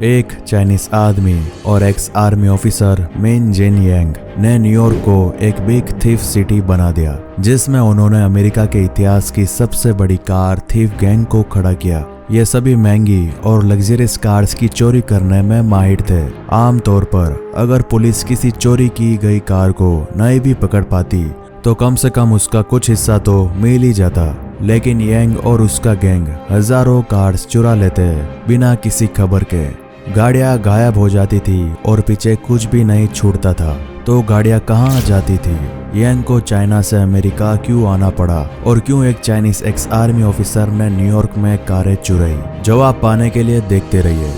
एक चाइनीज आदमी और एक्स आर्मी ऑफिसर मेन जेन यांग ने न्यूयॉर्क को एक बिग थीफ सिटी बना दिया, जिसमें उन्होंने अमेरिका के इतिहास की सबसे बड़ी कार थीफ गैंग को खड़ा किया। ये सभी महंगी और लग्जरियस कार्स की चोरी करने में माहिर थे। आमतौर पर अगर पुलिस किसी चोरी की गई कार को नहीं भी पकड़ पाती तो कम से कम उसका कुछ हिस्सा तो मिल ही जाता, लेकिन यांग और उसका गैंग हजारों कार्स चुरा लेते बिना किसी खबर के। गाड़ियां गायब हो जाती थी और पीछे कुछ भी नहीं छूटता था। तो गाड़ियां कहाँ जाती थी? यांग को चाइना से अमेरिका क्यों आना पड़ा और क्यों एक चाइनीज एक्स आर्मी ऑफिसर ने न्यूयॉर्क में कारें चुराई? जवाब पाने के लिए देखते रहिए।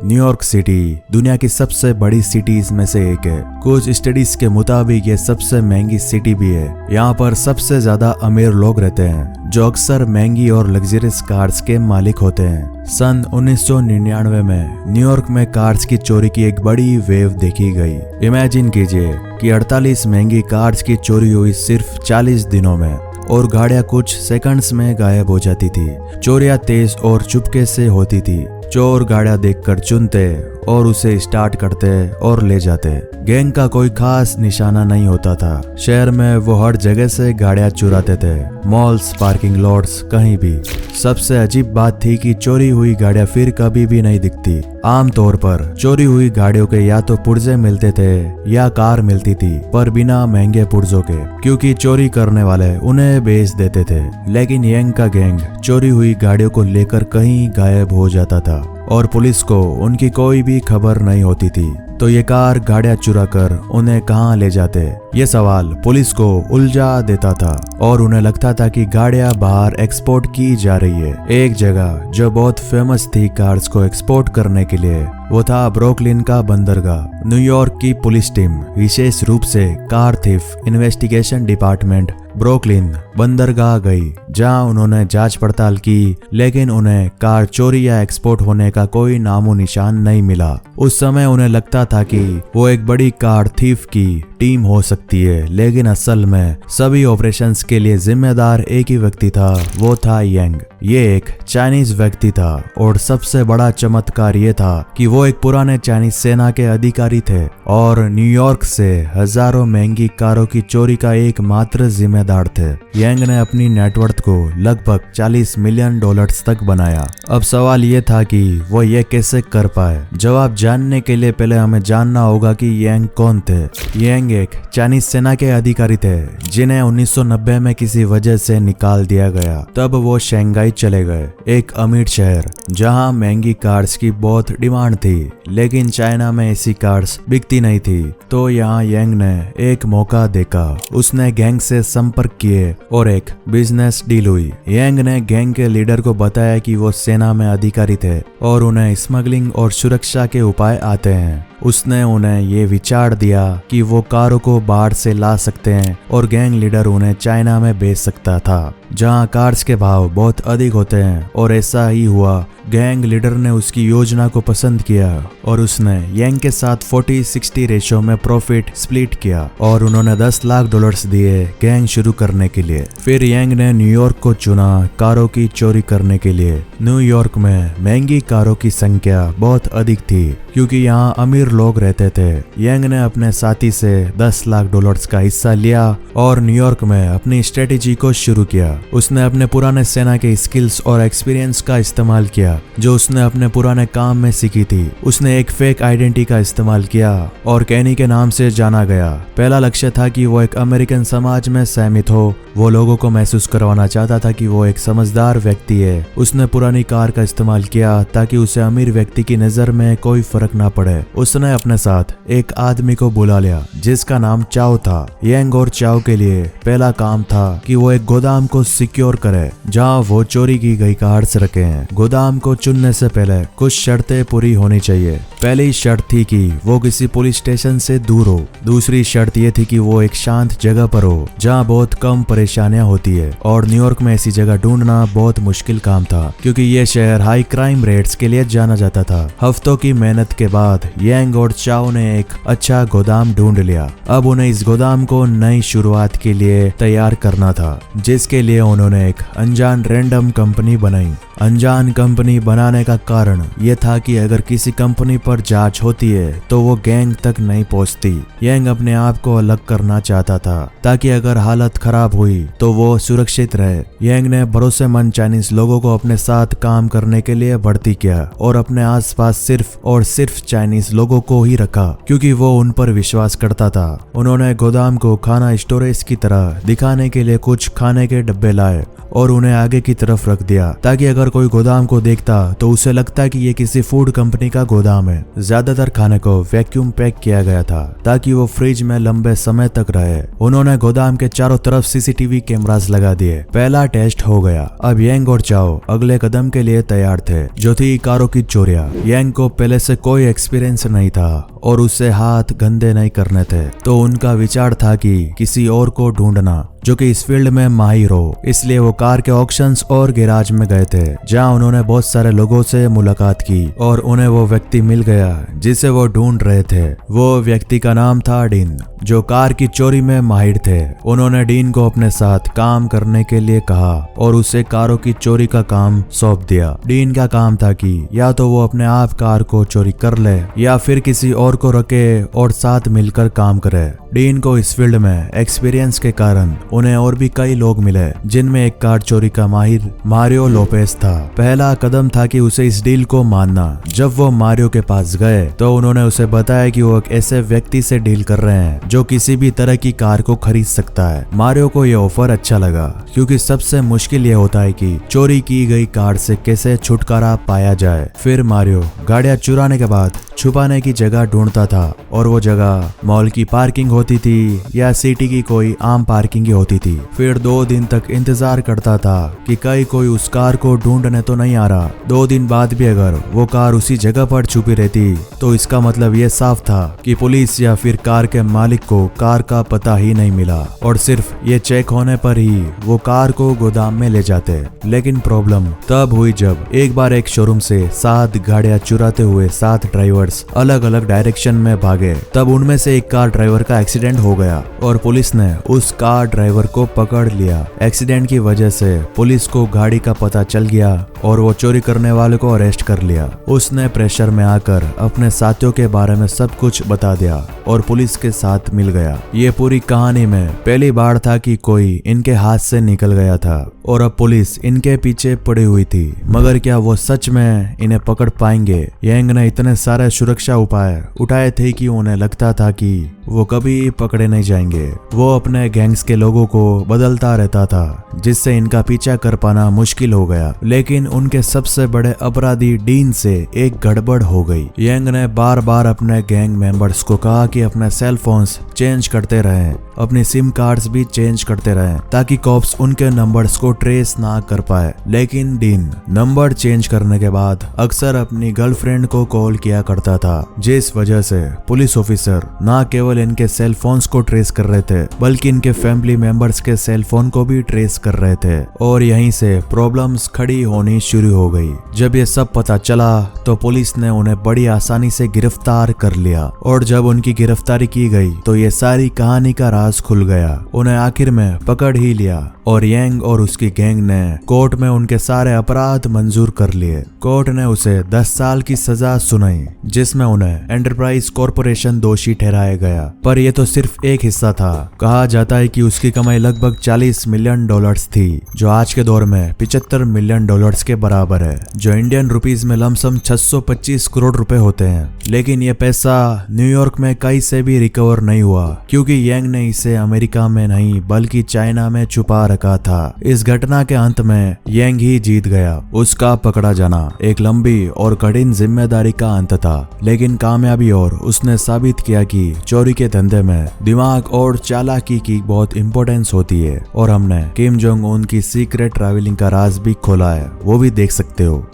न्यूयॉर्क सिटी दुनिया की सबसे बड़ी सिटीज में से एक है। कुछ स्टडीज के मुताबिक ये सबसे महंगी सिटी भी है। यहाँ पर सबसे ज्यादा अमीर लोग रहते हैं, जो अक्सर महंगी और लग्जरियस कार्स के मालिक होते हैं। सन 1999 में न्यूयॉर्क में कार्स की चोरी की एक बड़ी वेव देखी गई। इमेजिन कीजिए कि 48 महंगी कार्स की चोरी हुई सिर्फ 40 दिनों में, और गाड़ियां कुछ सेकंड्स में गायब हो जाती थी। चोरियां तेज और चुपके से होती थी। चोर गाड़ियां देखकर चुनते और उसे स्टार्ट करते और ले जाते। गैंग का कोई खास निशाना नहीं होता था। शहर में वो हर जगह से गाड़ियां चुराते थे, मॉल्स, पार्किंग लॉट्स, कहीं भी। सबसे अजीब बात थी कि चोरी हुई गाड़ियां फिर कभी भी नहीं दिखती। आमतौर पर चोरी हुई गाड़ियों के या तो पुर्जे मिलते थे या कार मिलती थी, पर बिना महंगे पुर्जों के, क्योंकि चोरी करने वाले उन्हें बेच देते थे। लेकिन यांग का गैंग चोरी हुई गाड़ियों को लेकर कहीं गायब हो जाता था और पुलिस को उनकी कोई भी खबर नहीं होती थी। तो ये कार गाड़ियां चुरा कर उन्हें कहाँ ले जाते? ये सवाल पुलिस को उलझा देता था और उन्हें लगता था कि गाड़ियां बाहर एक्सपोर्ट की जा रही है। एक जगह जो बहुत फेमस थी कार्स को एक्सपोर्ट करने के लिए, वो था ब्रुकलिन का बंदरगाह। न्यूयॉर्क की पुलिस टीम, विशेष रूप से car thief investigation department, Brooklyn बंदरगाह गई, जहां उन्होंने जांच पड़ताल की, लेकिन उन्हें कार चोरी या एक्सपोर्ट होने का कोई नामो निशान नहीं मिला। उस समय उन्हें लगता था कि वो एक बड़ी कार थीफ की टीम हो सकती है, लेकिन असल में सभी ऑपरेशंस के लिए जिम्मेदार एक ही व्यक्ति था, वो था यांग। ये एक चाइनीज व्यक्ति था और सबसे बड़ा चमत्कार ये था कि वो एक पुराने चाइनीज सेना के अधिकारी थे और न्यूयॉर्क से हजारों महंगी कारों की चोरी का एकमात्र जिम्मेदार थे। यांग ने अपनी नेटवर्थ को लगभग $40 मिलियन तक बनाया। अब सवाल ये था कि वो ये कैसे कर पाए। जवाब जानने के लिए पहले हमें जानना होगा कि यांग कौन थे। यांग एक चाइनीज सेना के अधिकारी थे, जिन्हें 1990 में किसी वजह से निकाल दिया गया। तब वो शंघाई चले गए, एक अमीर शहर जहां महंगी कार्स की बहुत डिमांड थी, लेकिन चाइना में ऐसी कार्स बिकती नहीं थी। तो यहाँ यांग ने एक मौका देखा। उसने गैंग से संपर्क किए और एक बिजनेस डील हुई। यांग ने गैंग के लीडर को बताया कि वो सेना में अधिकारी थे और उन्हें स्मगलिंग और सुरक्षा के उपाय आते हैं। उसने उन्हें ये विचार दिया कि वो कारों को बाहर से ला सकते हैं और गैंग लीडर उन्हें चाइना में बेच सकता था, जहां कार्स के भाव बहुत अधिक होते हैं। और ऐसा ही हुआ। गैंग लीडर ने उसकी योजना को पसंद किया और उसने यांग के साथ 40-60 रेशो में प्रॉफिट स्प्लिट किया और उन्होंने $10 लाख दिए गैंग शुरू करने के लिए। फिर यांग ने न्यूयॉर्क को चुना कारों की चोरी करने के लिए। न्यूयॉर्क में महंगी कारों की संख्या बहुत अधिक थी, क्योंकि यहाँ अमीर लोग रहते थे। यांग ने अपने साथी से $10 लाख का हिस्सा लिया और न्यूयॉर्क में अपनी स्ट्रेटेजी को शुरू किया। उसने अपने पुराने सेना के स्किल्स और एक्सपीरियंस का इस्तेमाल किया, जो उसने अपने पुराने काम में सीखी थी। उसने एक फेक आइडेंटिटी का इस्तेमाल किया और कैनी के नाम से जाना गया। पहला लक्ष्य था कि वो एक अमेरिकन समाज में सहमित हो। वो लोगों को महसूस करवाना चाहता था कि वो एक समझदार व्यक्ति है। उसने पुरानी कार का इस्तेमाल किया ताकि उसे अमीर व्यक्ति की नजर में कोई फर्क ना पड़े। उसने अपने साथ एक आदमी को बुला लिया जिसका नाम चाओ था। यांग और चाओ के लिए पहला काम था कि वो एक गोदाम को सिक्योर करे जहां वो चोरी की गई कार्स रखे हैं। गोदाम को चुनने से पहले कुछ शर्तें पूरी होनी चाहिए। पहली शर्त थी कि वो किसी पुलिस स्टेशन से दूर हो। दूसरी शर्त ये थी कि वो एक शांत जगह पर हो जहाँ बहुत कम परेशानियां होती है, और न्यूयॉर्क में ऐसी जगह ढूंढना बहुत मुश्किल काम था, क्योंकि ये शहर हाई क्राइम रेट्स के लिए जाना जाता था। हफ्तों की मेहनत के बाद यांग यांग और चाओ ने एक अच्छा गोदाम ढूंढ लिया। अब उन्हें इस गोदाम को नई शुरुआत के लिए तैयार करना था, जिसके लिए उन्होंने एक अनजान रैंडम कंपनी बनाई। अनजान कंपनी बनाने का कारण यह था कि अगर किसी कंपनी पर जांच होती है तो वो गैंग तक नहीं पहुंचती। यांग अपने आप को अलग करना चाहता था ताकि अगर हालत खराब हुई तो वो सुरक्षित रहे। यांग ने भरोसेमंद चाइनीज लोगों को अपने साथ काम करने के लिए भर्ती किया और अपने आसपास सिर्फ और सिर्फ चाइनीज लोगों को ही रखा, क्योंकि वो उन पर विश्वास करता था। उन्होंने गोदाम को खाना स्टोरेज की तरह दिखाने के लिए कुछ खाने के डब्बे लाए और उन्हें आगे की तरफ रख दिया, ताकि अगर कोई गोदाम को देखता तो उसे लगता कि ये किसी फूड कंपनी का गोदाम है। ज्यादातर खाने को वैक्यूम पैक किया गया था ताकि वो फ्रिज में लंबे समय तक रहे। उन्होंने गोदाम के चारों तरफ सीसीटीवी कैमरास लगा दिए। पहला टेस्ट हो गया। अब यांग और चाओ अगले कदम के लिए तैयार थे, जो थी कारों की चोरियां। यांग को पहले से कोई एक्सपीरियंस नहीं था और उससे हाथ गंदे नहीं करने थे, तो उनका विचार था कि किसी और को ढूंढना जो कि इस फील्ड में माहिर हो। इसलिए वो कार के ऑक्शंस और गैराज में गए थे, जहां उन्होंने बहुत सारे लोगों से मुलाकात की और उन्हें वो व्यक्ति मिल गया जिसे वो ढूंढ रहे थे। वो व्यक्ति का नाम था डीन, जो कार की चोरी में माहिर थे। उन्होंने डीन को अपने साथ काम करने के लिए कहा और उसे कारों की चोरी का काम सौंप दिया। डीन का काम था कि या तो वो अपने आप कार को चोरी कर ले या फिर किसी और को रखे और साथ मिलकर काम करे। डीन को इस फील्ड में एक्सपीरियंस के कारण उन्हें और भी कई लोग मिले, जिनमें एक कार चोरी का माहिर मारियो लोपेस था। पहला कदम था कि उसे इस डील को मानना। जब वो मारियो के पास गए तो उन्होंने उसे बताया कि वो एक ऐसे व्यक्ति से डील कर रहे हैं जो किसी भी तरह की कार को खरीद सकता है। मारियो को यह ऑफर अच्छा लगा, क्योंकि सबसे मुश्किल ये होता है कि चोरी की गई कार से कैसे छुटकारा पाया जाए। फिर मारियो गाड़ियां चुराने के बाद छुपाने की जगह ढूंढता था, और वो जगह मॉल की पार्किंग होती थी या सिटी की कोई आम पार्किंग ही होती थी। फिर 2 दिन तक इंतजार करता था कि कहीं कोई उस कार को ढूंढने तो नहीं आ रहा। 2 दिन बाद भी अगर वो कार उसी जगह पर छुपी रहती तो इसका मतलब ये साफ था कि पुलिस या फिर कार के मालिक को कार का पता ही नहीं मिला, और सिर्फ ये चेक होने पर ही वो कार को गोदाम में ले जाते। लेकिन प्रॉब्लम तब हुई जब एक बार एक शोरूम से 7 गाड़ियां चुराते हुए 7 ड्राइवर्स अलग अलग डायरेक्शन में भागे। तब उनमें से एक कार ड्राइवर का एक्सीडेंट हो गया और पुलिस ने उस कार ड्राइवर को पकड़ लिया। एक्सीडेंट की वजह से पुलिस को गाड़ी का पता चल गया और वो चोरी करने वाले को अरेस्ट कर लिया। उसने प्रेशर में आकर अपने साथियों के बारे में सब कुछ बता दिया और पुलिस के साथ मिल गया। ये पूरी कहानी में पहली बार था कि कोई इनके हाथ से निकल गया था और अब पुलिस इनके पीछे पड़ी हुई थी। मगर क्या वो सच में इन्हें पकड़ पाएंगे? यांग ने इतने सारे सुरक्षा उपाय उठाए थे कि उन्हें लगता था कि वो कभी पकड़े नहीं जाएंगे। वो अपने गैंग्स के लोगों को बदलता रहता था, जिससे इनका पीछा कर पाना मुश्किल हो गया। लेकिन उनके सबसे बड़े अपराधी डीन से एक गड़बड़ हो गई। यांग ने बार बार अपने गैंग मेंबर्स को कहा कि अपने सेल फोन्स चेंज करते रहें, अपनी सिम कार्ड्स भी चेंज करते रहें, ताकि कॉप्स उनके नंबर्स को ट्रेस ना कर पाए। लेकिन डीन नंबर चेंज करने के बाद अक्सर अपनी गर्लफ्रेंड को कॉल किया करता था, जिस वजह से पुलिस ऑफिसर न केवल इनके सेल फोन्स को ट्रेस कर रहे थे, बल्कि इनके फैमिली मेंबर्स के सेल फोन को भी ट्रेस कर रहे थे। और यहीं से प्रॉब्लम्स खड़ी होनी शुरू हो गई। जब ये सब पता चला तो पुलिस ने उन्हें बड़ी आसानी से गिरफ्तार कर लिया, और जब उनकी गिरफ्तारी की गई तो ये सारी कहानी का राज खुल गया। उन्हें आखिर में पकड़ ही लिया और यांग और उसकी गैंग ने कोर्ट में उनके सारे अपराध मंजूर कर लिए। कोर्ट ने उसे 10 साल की सजा सुनाई, जिसमें उन्हें एंटरप्राइज कॉरपोरेशन दोषी ठहराया गया। पर यह तो सिर्फ एक हिस्सा था। कहा जाता है कि उसकी कमाई लगभग $40 मिलियन थी, जो आज के दौर में $75 मिलियन के बराबर है, जो इंडियन रुपीस में लमसम 625 करोड़ रुपए होते हैं। लेकिन यह पैसा न्यूयॉर्क में कहीं से भी रिकवर नहीं हुआ, क्योंकि यांग ने इसे अमेरिका में नहीं बल्कि चाइना में छुपा रखा था। इस घटना के अंत में यांग ही जीत गया। उसका पकड़ा जाना एक लंबी और कठिन जिम्मेदारी का अंत था, लेकिन कामयाबी और उसने साबित किया कि चोरी के धंधे में दिमाग और चालाकी की बहुत इंपॉर्टेंस होती है। और हमने किम जोंग उन की सीक्रेट ट्रैवलिंग का राज भी खोला है, वो भी देख सकते हो।